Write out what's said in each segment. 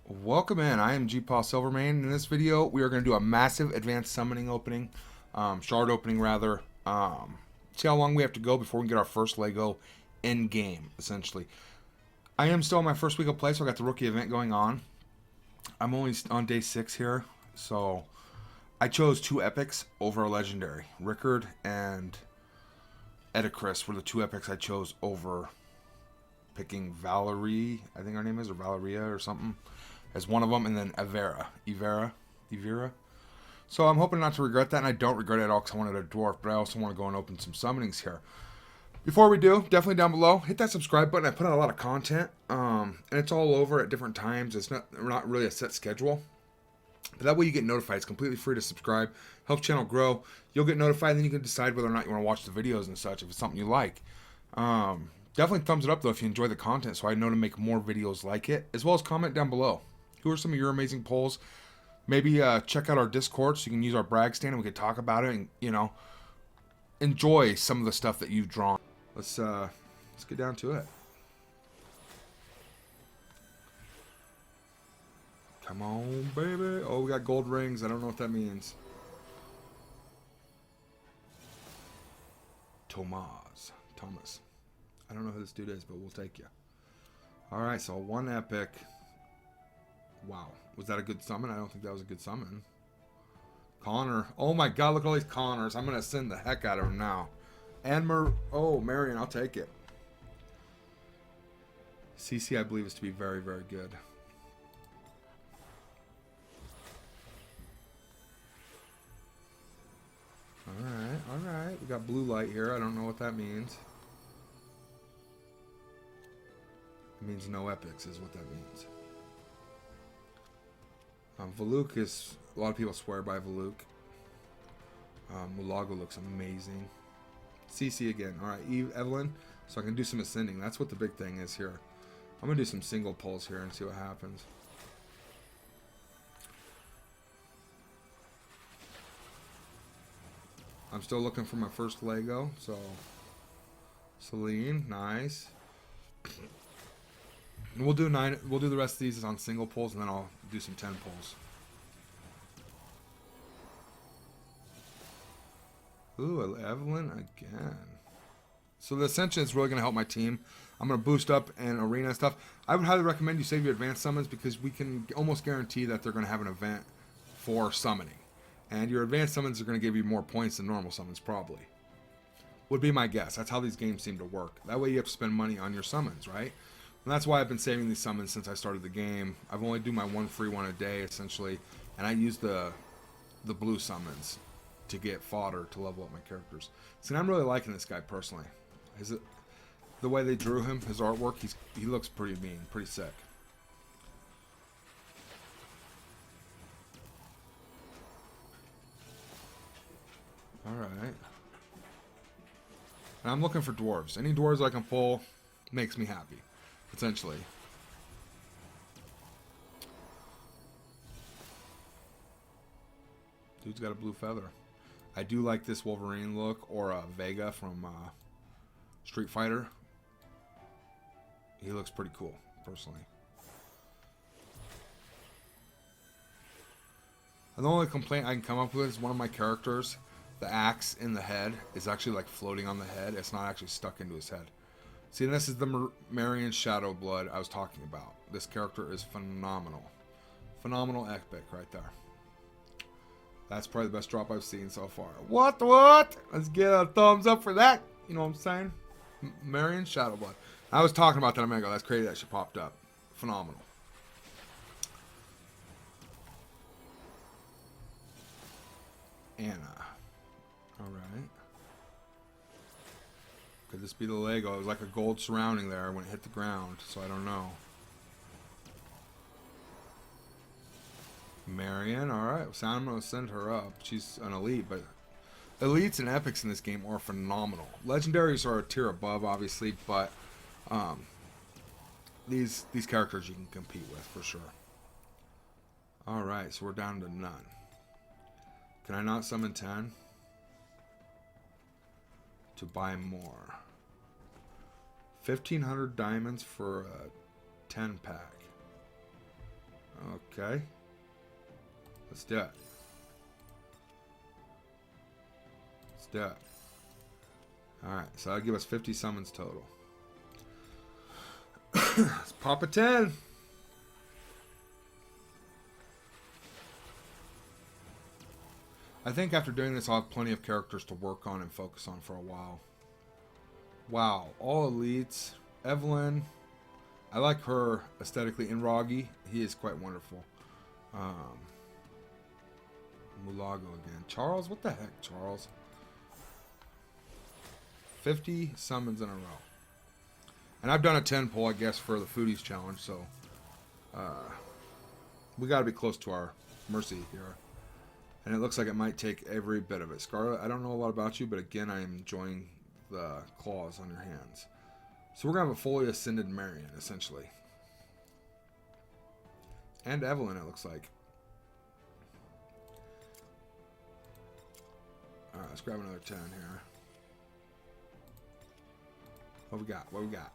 Welcome in. I am GpaSilverMane. In this video, we are going to do a massive advanced summoning opening, shard opening rather. See how long we have to go before we can get our first Lego in game, essentially. I am still on my first week of play, so I got the rookie event going on. I'm only on day 6 here, so I chose 2 epics over a legendary. Rickard and Edicris were the 2 epics I chose over picking Valerie, I think her name is, or Valeria or something, as one of them, and then Evera. So I'm hoping not to regret that, and I don't regret it at all because I wanted a dwarf, but I also want to go and open some summonings here. Before we do, definitely down below, hit that subscribe button. I put out a lot of content, and it's all over at different times. It's not really a set schedule, but that way you get notified. It's completely free to subscribe. Helps channel grow. You'll get notified, and then you can decide whether or not you want to watch the videos and such if it's something you like. Definitely thumbs it up though if you enjoy the content, so I know to make more videos like it, as well as comment down below. Who are some of your amazing polls? Maybe check out our Discord so you can use our brag stand and we can talk about it and, you know, enjoy some of the stuff that you've drawn. Let's get down to it. Come on, baby. Oh, we got gold rings. I don't know what that means. Thomas. I don't know who this dude is, but we'll take you. Alright, so 1 epic. Wow. Was that a good summon? I don't think that was a good summon. Connor. Oh my god, look at all these Connors. I'm going to send the heck out of them now. And Marion, I'll take it. CC, I believe, is to be very, very good. Alright. We got blue light here. I don't know what that means. It means no epics is what that means. Valuk is... A lot of people swear by Valuk. Mulago looks amazing. CC again. Alright, Evelyn. So I can do some ascending. That's what the big thing is here. I'm going to do some single pulls here and see what happens. I'm still looking for my first Lego. So, Celine. Nice. And we'll do the rest of these on single pulls, and then I'll do some 10 pulls. Ooh, Evelyn again. So the Ascension is really going to help my team. I'm going to boost up and arena and stuff. I would highly recommend you save your advanced summons because we can almost guarantee that they're going to have an event for summoning. And your advanced summons are going to give you more points than normal summons, probably. Would be my guess. That's how these games seem to work. That way you have to spend money on your summons, right? And that's why I've been saving these summons since I started the game. I've only do my 1 free 1 a day, essentially. And I use the blue summons to get fodder to level up my characters. See, I'm really liking this guy personally. The way they drew him, his artwork, he looks pretty mean, pretty sick. Alright. And I'm looking for dwarves. Any dwarves I can pull makes me happy, potentially. Dude's got a blue feather. I do like this Wolverine look, or Vega from Street Fighter. He looks pretty cool, personally. And the only complaint I can come up with is one of my characters, the axe in the head, is actually like floating on the head. It's not actually stuck into his head. See, this is the Marion Shadowblood I was talking about. This character is phenomenal. Phenomenal epic right there. That's probably the best drop I've seen so far. What? Let's get a thumbs up for that. You know what I'm saying? Marion Shadowblood. I was talking about that a minute ago. That's crazy that she popped up. Phenomenal. Anna. Alright. Could this be the Lego? It was like a gold surrounding there when it hit the ground, so I don't know. Marion, alright. So I'm going to send her up. She's an elite, but elites and epics in this game are phenomenal. Legendaries are a tier above, obviously, but these characters you can compete with for sure. Alright, so we're down to none. Can I not summon 10? To buy more. 1,500 diamonds for a 10 pack. Okay. Let's do it. Let's do it. Alright, so that'll give us 50 summons total. Let's pop a 10. I think after doing this, I'll have plenty of characters to work on and focus on for a while. Wow, all elites. Evelyn. I like her aesthetically. And Roggy, he is quite wonderful. Mulago again. Charles, what the heck, Charles? 50 summons in a row. And I've done a 10 pull, I guess, for the Foodies challenge, so we got to be close to our mercy here. And it looks like it might take every bit of it. Scarlet, I don't know a lot about you, but again, I am enjoying the claws on your hands. So we're going to have a fully ascended Marion, essentially. And Evelyn, it looks like. Alright, let's grab another 10 here. What we got? What we got?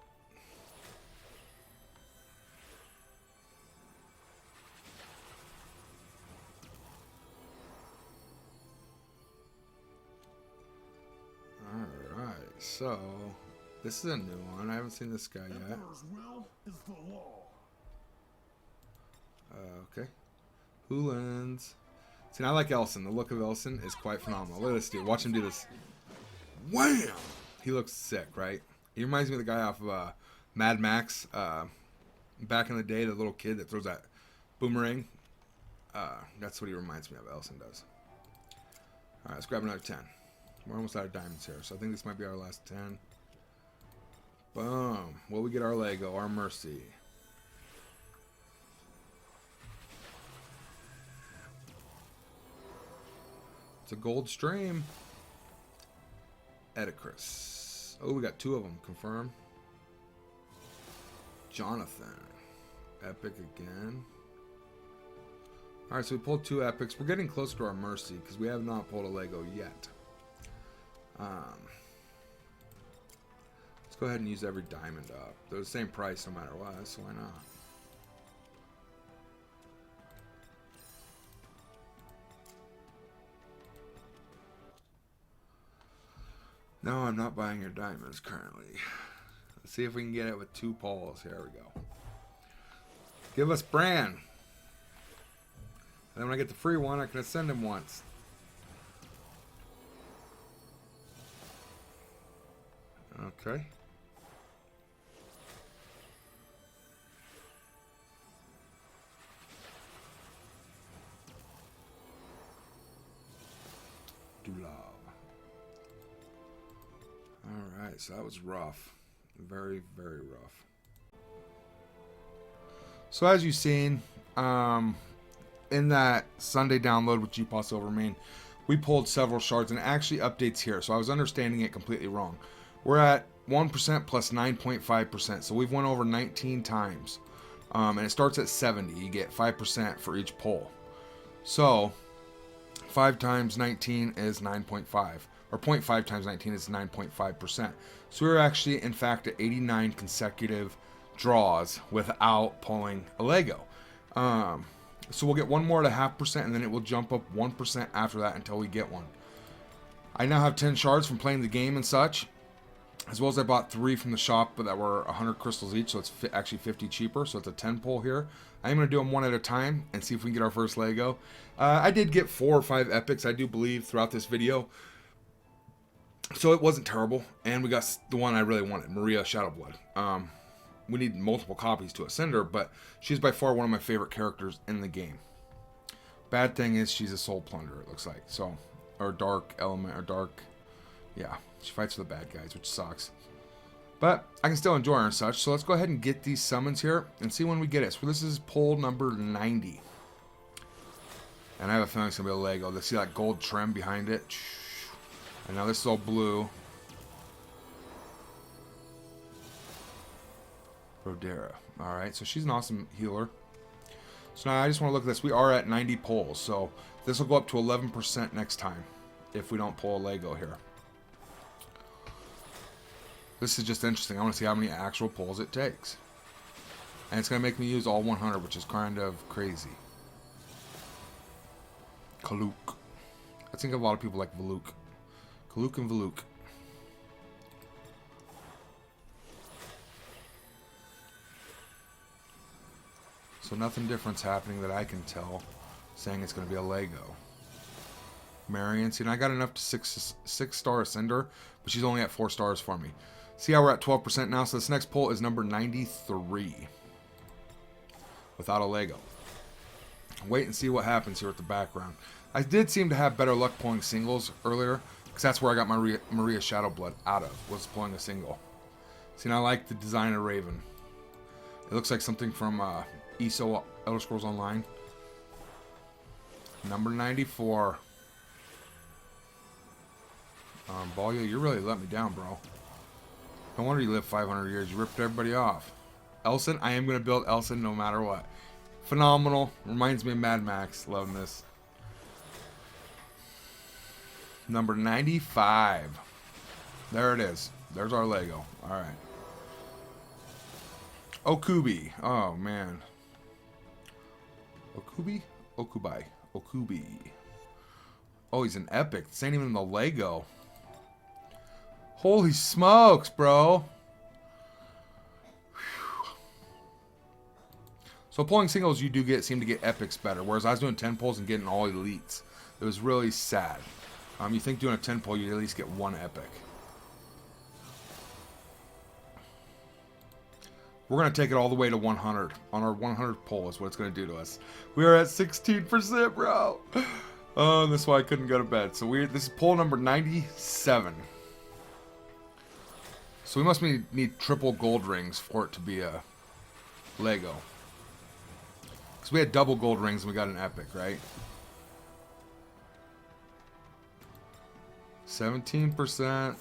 Alright, so this is a new one. I haven't seen this guy yet. Okay. Hulans. See, I like Elson. The look of Elson is quite phenomenal. Look at this dude. Watch him do this. Wham! He looks sick, right? He reminds me of the guy off of Mad Max. Back in the day, the little kid that throws that boomerang. That's what he reminds me of. Elson does. Alright, let's grab another 10. We're almost out of diamonds here, so I think this might be our last 10. Boom. Will we get our Lego, our Mercy? It's a gold stream. Edicris. Oh, we got 2 of them. Confirm. Jonathan. Epic again. Alright, so we pulled 2 epics. We're getting close to our Mercy because we have not pulled a Lego yet. Let's go ahead and use every diamond up. They're the same price no matter what, so why not? No, I'm not buying your diamonds currently. Let's see if we can get it with 2 pulls. Here we go. Give us Bran. And then when I get the free one, I can ascend him once. Okay. Dulab. Alright, so that was rough. Very, very rough. So as you've seen, in that Sunday download with GpaSilverMane, we pulled several shards and it actually updates here. So I was understanding it completely wrong. We're at 1% plus 9.5%. So we've went over 19 times. And it starts at 70. You get 5% for each pull. So 5 times 19 is 9.5. Or 0.5 times 19 is 9.5%. So we're actually, in fact, at 89 consecutive draws without pulling a Lego. So we'll get one more at 0.5%, and then it will jump up 1% after that until we get one. I now have 10 shards from playing the game and such, as well as I bought 3 from the shop, but that were 100 crystals each, so it's actually 50 cheaper. So it's a 10 pull here. I'm going to do them one at a time and see if we can get our first Lego. I did get 4 or 5 epics, I do believe, throughout this video. So it wasn't terrible, and we got the one I really wanted, Maria Shadowblood. We need multiple copies to ascend her, but she's by far one of my favorite characters in the game. Bad thing is she's a soul plunderer, it looks like. So, or dark element, or dark, yeah, she fights for the bad guys, which sucks. But I can still enjoy her and such, so let's go ahead and get these summons here and see when we get it. So this is pull number 90. And I have a feeling it's going to be a Lego. Let's see that gold trim behind it. And now this is all blue. Rodera. Alright, so she's an awesome healer. So now I just want to look at this. We are at 90 pulls, so this will go up to 11% next time if we don't pull a Lego here. This is just interesting. I want to see how many actual pulls it takes. And it's going to make me use all 100, which is kind of crazy. Kaluk. I think a lot of people like Valuk. Kaluk and Valuk. So nothing different's happening that I can tell, saying it's going to be a Lego. Marion, see, and I got enough to six-star Ascender, but she's only at 4 stars for me. See how we're at 12% now? So this next pull is number 93. Without a Lego. Wait and see what happens here with the background. I did seem to have better luck pulling singles earlier, because that's where I got my Maria Shadowblood out of, was pulling a single. See, and I like the design of Raven. It looks like something from ESO Elder Scrolls Online. Number 94. Balya, you really let me down, bro. No wonder you lived 500 years. You ripped everybody off. Elson, I am going to build Elson no matter what. Phenomenal. Reminds me of Mad Max. Loving this. Number 95. There it is. There's our Lego. Alright. Okubi. Oh, man. Okubi? Okubai. Okubi. Oh, he's an epic. This ain't even the Lego. Holy smokes, bro. Whew. So pulling singles, you do seem to get epics better. Whereas I was doing 10 pulls and getting all elites. It was really sad. You think doing a 10 pull, you at least get 1 epic. We're going to take it all the way to 100. On our 100 pull is what it's going to do to us. We are at 16%, bro. Oh, that's why I couldn't go to bed. So this is pull number 97. So we must need triple gold rings for it to be a Lego. Because we had double gold rings and we got an epic, right? 17%.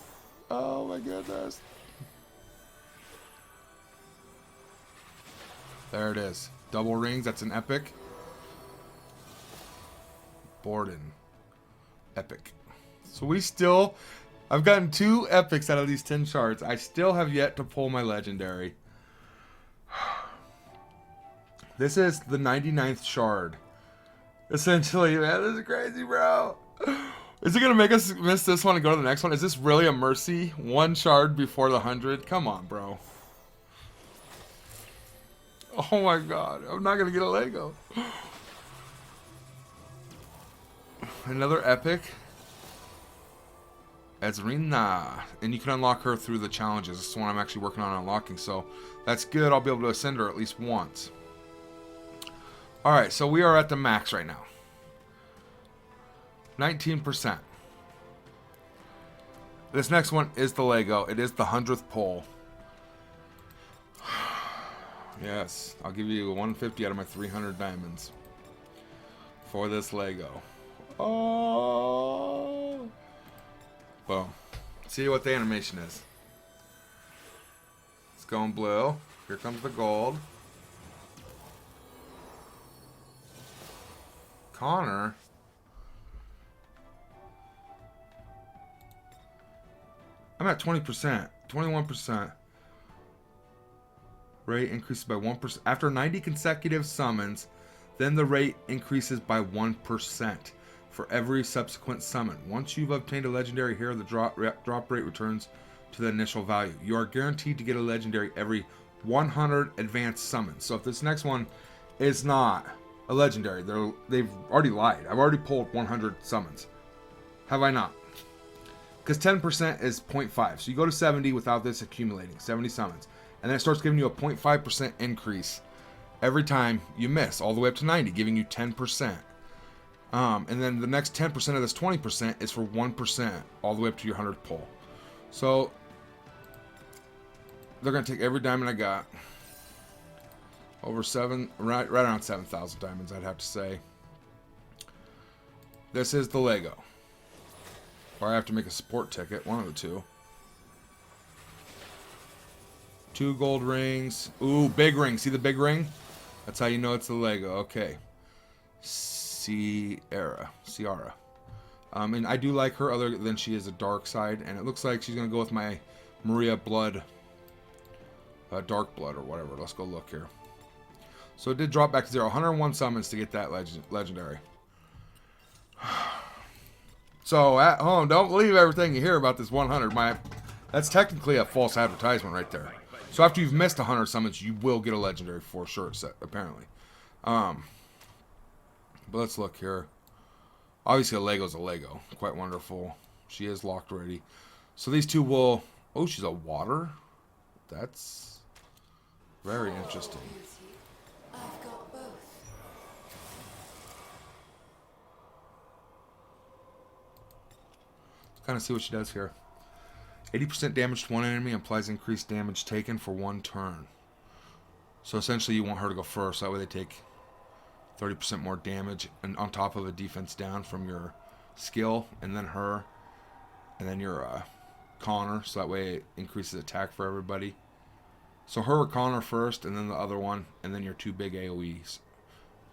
Oh my goodness. There it is. Double rings, that's an epic. Borden. Epic. So we still... I've gotten 2 epics out of these 10 shards. I still have yet to pull my legendary. This is the 99th shard. Essentially, man, this is crazy, bro. Is it going to make us miss this one and go to the next one? Is this really a mercy? 1 shard before the 100? Come on, bro. Oh my god. I'm not going to get a Lego. Another epic. Ezrina. And you can unlock her through the challenges. This is the one I'm actually working on unlocking. So that's good. I'll be able to ascend her at least once. Alright, so we are at the max right now. 19%. This next one is the Lego. It is the 100th pull. Yes, I'll give you 150 out of my 300 diamonds for this Lego. Oh! Boom. See what the animation is. It's going blue. Here comes the gold. Connor. I'm at 20%. 21%. Rate increases by 1%. After 90 consecutive summons, then the rate increases by 1% for every subsequent summon. Once you've obtained a legendary hero, the drop rate returns to the initial value. You are guaranteed to get a legendary every 100 advanced summons. So if this next one is not a legendary, they've already lied. I've already pulled 100 summons. Have I not? Because 10% is 0.5. So you go to 70 without this accumulating. 70 summons. And then it starts giving you a 0.5% increase every time you miss, all the way up to 90, giving you 10%. And then the next 10% of this 20% is for 1%, all the way up to your 100th pull. So they're going to take every diamond I got. Over right around 7,000 diamonds, I'd have to say. This is the Lego. Or I have to make a support ticket, one of the two. 2 gold rings. Ooh, big ring. See the big ring? That's how you know it's the Lego. Okay. Ciara. And I do like her other than she is a dark side. And it looks like she's going to go with my Maria Blood. Dark Blood or whatever. Let's go look here. So it did drop back to 0. 101 summons to get that legendary. So at home, don't believe everything you hear about this 100. That's technically a false advertisement right there. So after you've missed 100 summons, you will get a legendary for sure, apparently. But let's look here. Obviously, a Lego's a Lego. Quite wonderful. She is locked already. So these two will... Oh, she's a water? That's very interesting. Let's kind of see what she does here. 80% damage to one enemy implies increased damage taken for one turn. So essentially you want her to go first. That way they take 30% more damage and on top of a defense down from your skill, and then her, and then your Connor. So that way it increases attack for everybody. So her or Connor first, and then the other one, and then your two big AoEs.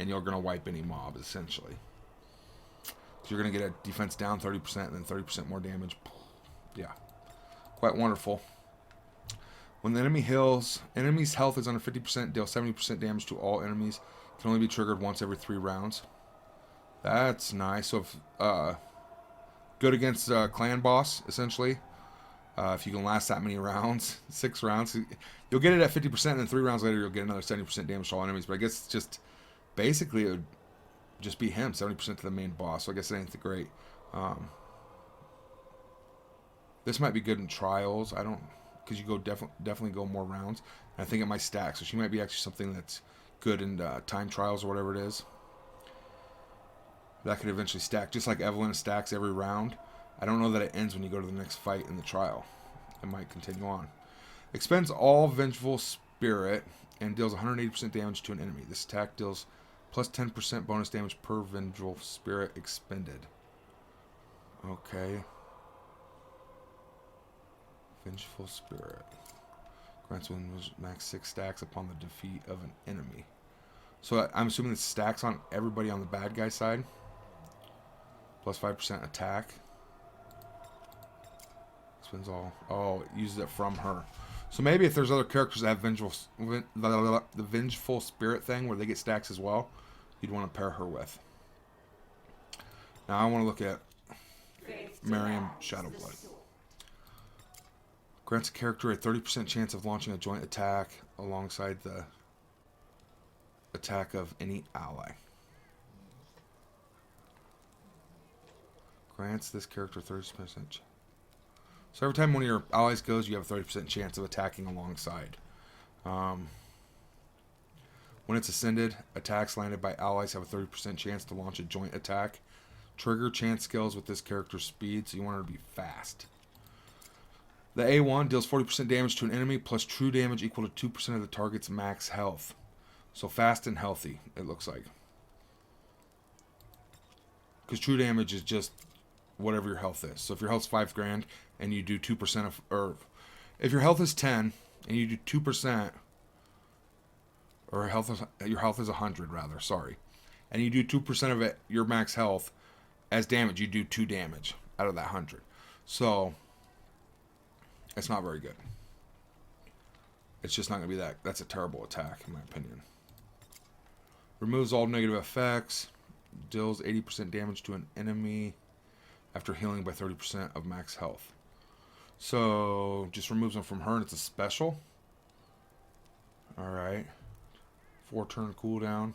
And you're going to wipe any mob, essentially. So you're going to get a defense down 30% and then 30% more damage. Yeah. Quite wonderful. When the enemy heals, enemy's health is under 50%, deal 70% damage to all enemies. Can only be triggered once every 3 rounds. That's nice. So if, good against clan boss, essentially. If you can last that many rounds, 6 rounds, you'll get it at 50%, and then 3 rounds later you'll get another 70% damage to all enemies. But I guess it's just, basically it would just be him, 70% to the main boss. So I guess it ain't the great. This might be good in trials. I don't, because you go definitely go more rounds. And I think it might stack. So she might be actually something that's good in time trials or whatever it is. That could eventually stack, just like Evelyn stacks every round. I don't know that it ends when you go to the next fight in the trial. It might continue on. Expends all Vengeful Spirit and deals 180% damage to an enemy. This attack deals plus 10% bonus damage per Vengeful Spirit expended. Okay. Vengeful Spirit. Grants one max 6 stacks upon the defeat of an enemy. So I'm assuming this stacks on everybody on the bad guy side. Plus 5% attack. Spends all. Oh, it uses it from her. So maybe if there's other characters that have the Vengeful Spirit thing where they get stacks as well, you'd want to pair her with. Now I want to look at Miriam Shadowblood. Grants a character a 30% chance of launching a joint attack alongside the attack of any ally. Grants this character 30% chance. So every time one of your allies goes, you have a 30% chance of attacking alongside. When it's ascended, attacks landed by allies have a 30% chance to launch a joint attack. Trigger chance skills with this character's speed, so you want her to be fast. The A1 deals 40% damage to an enemy, plus true damage equal to 2% of the target's max health. So fast and healthy, it looks like. Because true damage is just whatever your health is. So if your health's 5 grand and you do 2% of, or if your health is 10 and you do 2%, or your health is 100 rather, sorry, and you do 2% of it, your max health, as damage, you do 2 damage out of that 100. So it's not very good. It's just not going to be that. That's a terrible attack, in my opinion. Removes all negative effects. Deals 80% damage to an enemy after healing by 30% of max health. So, just removes them from her, and it's a special. Alright. 4-turn cooldown.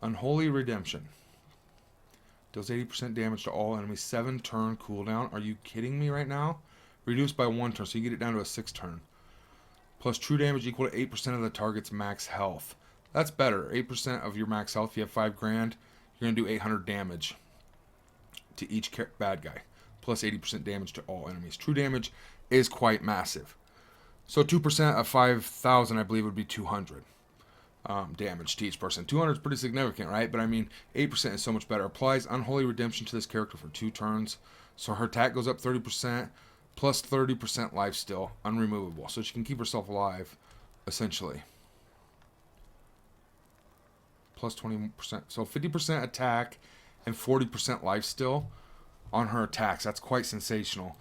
Unholy Redemption. Deals 80% damage to all enemies. 7-turn cooldown. Are you kidding me right now? Reduced by 1 turn, so you get it down to a 6-turn. Plus true damage equal to 8% of the target's max health. That's better. 8% of your max health. If you have 5 grand, you're going to do 800 damage to each bad guy. Plus 80% damage to all enemies. True damage is quite massive. So 2% of 5,000, I believe, would be 200 damage to each person. 200 is pretty significant, right? But I mean, 8% is so much better. Applies Unholy Redemption to this character for 2 turns. So her attack goes up 30%, plus 30% life still, unremovable. So she can keep herself alive, essentially. Plus 20%. So 50% attack and 40% life still on her attacks. That's quite sensational.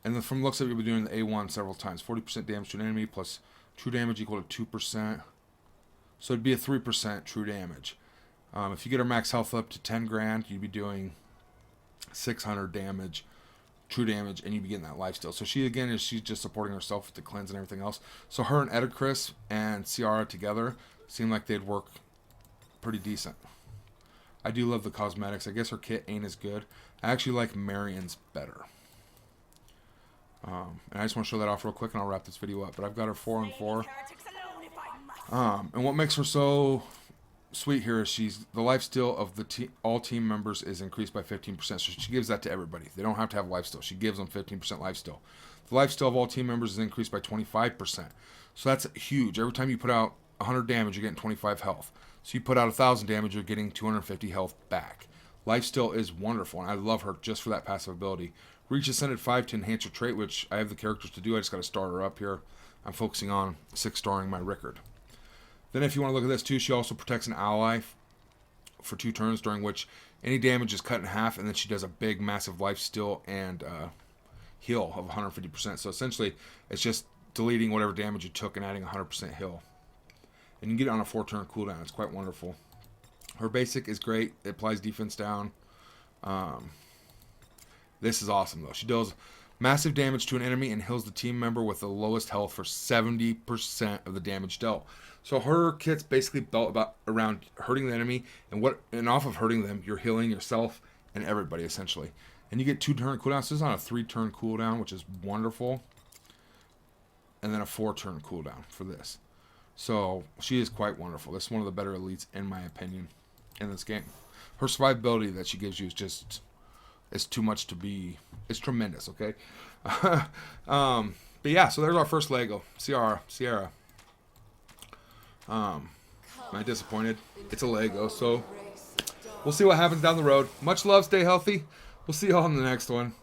And then from looks like we've been doing the A1 several times. 40% damage to an enemy plus true damage equal to 2%. So it'd be a 3% true damage. If you get her max health up to 10 grand, you'd be doing 600 damage, true damage, and you'd be getting that lifesteal. So she's just supporting herself with the cleanse and everything else. So her and Edicris and Ciara together seem like they'd work pretty decent. I do love the cosmetics. I guess her kit ain't as good. I actually like Marion's better. And I just want to show that off real quick, and I'll wrap this video up. But I've got her 4 and 4. And what makes her so sweet here is the lifesteal of all team members is increased by 15%. So she gives that to everybody. They don't have to have lifesteal. She gives them 15% lifesteal. The lifesteal of all team members is increased by 25%. So that's huge. Every time you put out 100 damage, you're getting 25 health. So you put out 1,000 damage, you're getting 250 health back. Lifesteal is wonderful, and I love her just for that passive ability. Reach Ascended 5 to enhance your trait, which I have the characters to do. I just got to start her up here. I'm focusing on 6-starring my Rickard. Then if you want to look at this too, she also protects an ally for 2 turns, during which any damage is cut in half, and then she does a big, massive lifesteal and heal of 150%. So essentially, it's just deleting whatever damage you took and adding 100% heal. And you can get it on a 4-turn cooldown. It's quite wonderful. Her basic is great. It applies defense down. This is awesome, though. She deals massive damage to an enemy and heals the team member with the lowest health for 70% of the damage dealt. So her kit's basically built around hurting the enemy, and off of hurting them, you're healing yourself and everybody, essentially. And you get 2-turn cooldowns. So this is on a 3-turn cooldown, which is wonderful. And then a 4-turn cooldown for this. So she is quite wonderful. This is one of the better elites, in my opinion, in this game. Her survivability that she gives you is just... it's too much to be... it's tremendous, okay? But yeah, so there's our first Lego. Ciara. Am I disappointed? It's a Lego, so we'll see what happens down the road. Much love, stay healthy. We'll see you all in the next one.